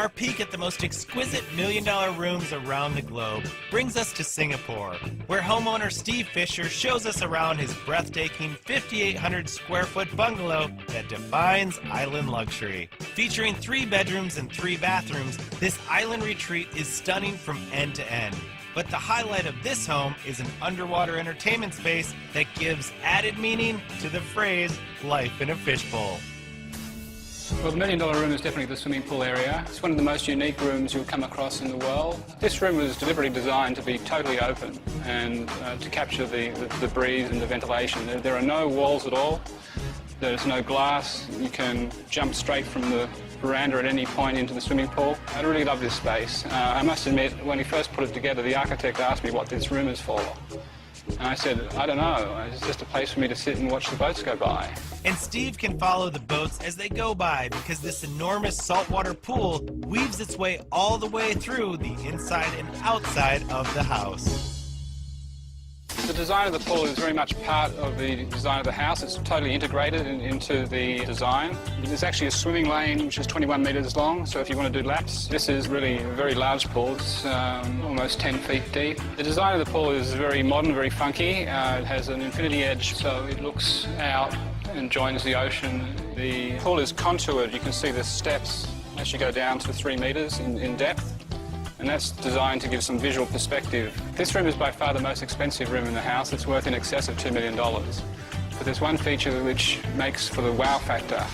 Our peek at the most exquisite million-dollar rooms around the globe brings us to Singapore, where homeowner Steve Fisher shows us around his breathtaking 5,800 square foot bungalow that defines island luxury. Featuring 3 bedrooms and 3 bathrooms, this island retreat is stunning from end to end. But the highlight of this home is an underwater entertainment space that gives added meaning to the phrase, life in a fishbowl. Well, the $1 million room is definitely the swimming pool area. It's one of the most unique rooms you'll come across in the world. This room was deliberately designed to be totally open and to capture the breeze and the ventilation. There are no walls at all. There's no glass. You can jump straight from the veranda at any point into the swimming pool. I really love this space. I must admit, when he first put it together, the architect asked me what this room is for. And I said, I don't know, it's just a place for me to sit and watch the boats go by. And Steve can follow the boats as they go by because this enormous saltwater pool weaves its way all the way through the inside and outside of the house. The design of the pool is very much part of the design of the house. It's totally integrated into the design. There's actually a swimming lane which is 21 metres long, so if you want to do laps, this is really a very large pool. It's almost 10 feet deep. The design of the pool is very modern, very funky. It has an infinity edge, so it looks out and joins the ocean. The pool is contoured. You can see the steps as you go down to 3 metres in depth. And that's designed to give some visual perspective. This room is by far the most expensive room in the house. It's worth in excess of $2 million. But there's one feature which makes for the wow factor,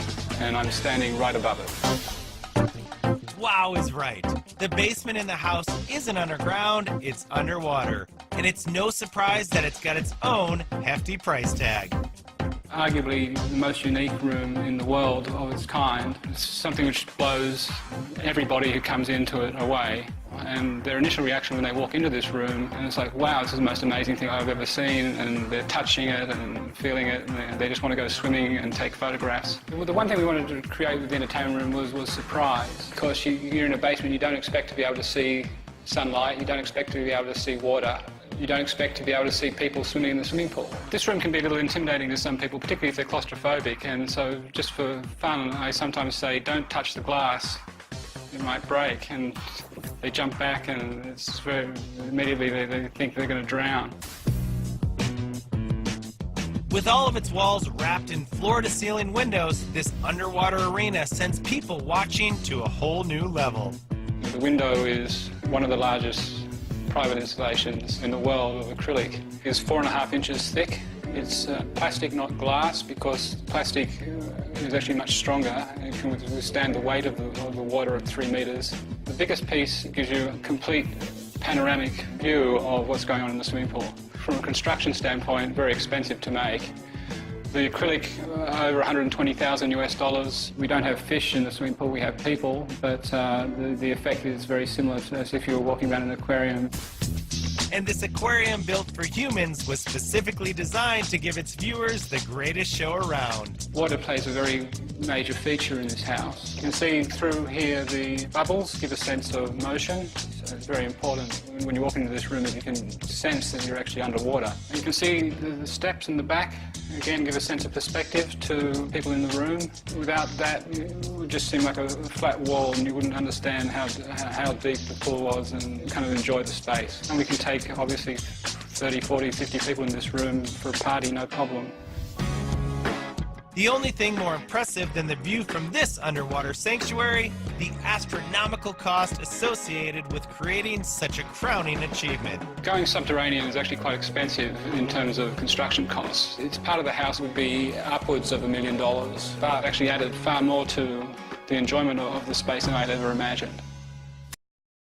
and I'm standing right above it. Wow is right. The basement in the house isn't underground, it's underwater. And it's no surprise that it's got its own hefty price tag. Arguably the most unique room in the world of its kind. It's something which blows everybody who comes into it away. And their initial reaction when they walk into this room, and it's like, wow, this is the most amazing thing I've ever seen, and they're touching it and feeling it, and they just want to go swimming and take photographs. Well, the one thing we wanted to create with the entertainment room was surprise. Because you're in a basement, you don't expect to be able to see sunlight, you don't expect to be able to see water. You don't expect to be able to see people swimming in the swimming pool. This room can be a little intimidating to some people, particularly if they're claustrophobic, and so just for fun, I sometimes say, don't touch the glass, it might break, and they jump back and it's immediately they think they're going to drown. With all of its walls wrapped in floor-to-ceiling windows, this underwater arena sends people watching to a whole new level. The window is one of the largest private installations in the world of acrylic. It's 4.5 inches thick. It's plastic, not glass, because plastic is actually much stronger and can withstand the weight of the water at 3 metres. The biggest piece gives you a complete panoramic view of what's going on in the swimming pool. From a construction standpoint, very expensive to make. The acrylic, over 120,000 US dollars. We don't have fish in the swimming pool, we have people, but the effect is very similar to as if you were walking around an aquarium. And this aquarium built for humans was specifically designed to give its viewers the greatest show around. Water plays a very major feature in this house. You can see through here the bubbles give a sense of motion. So it's very important when you walk into this room that you can sense that you're actually underwater. You can see the steps in the back, again, give a sense of perspective to people in the room. Without that, it would just seem like a flat wall and you wouldn't understand how deep the pool was and kind of enjoy the space. And we can take, obviously, 30, 40, 50 people in this room for a party, no problem. The only thing more impressive than the view from this underwater sanctuary, the astronomical cost associated with creating such a crowning achievement. Going subterranean is actually quite expensive in terms of construction costs. It's part of the house would be upwards of $1 million, but actually added far more to the enjoyment of the space than I'd ever imagined.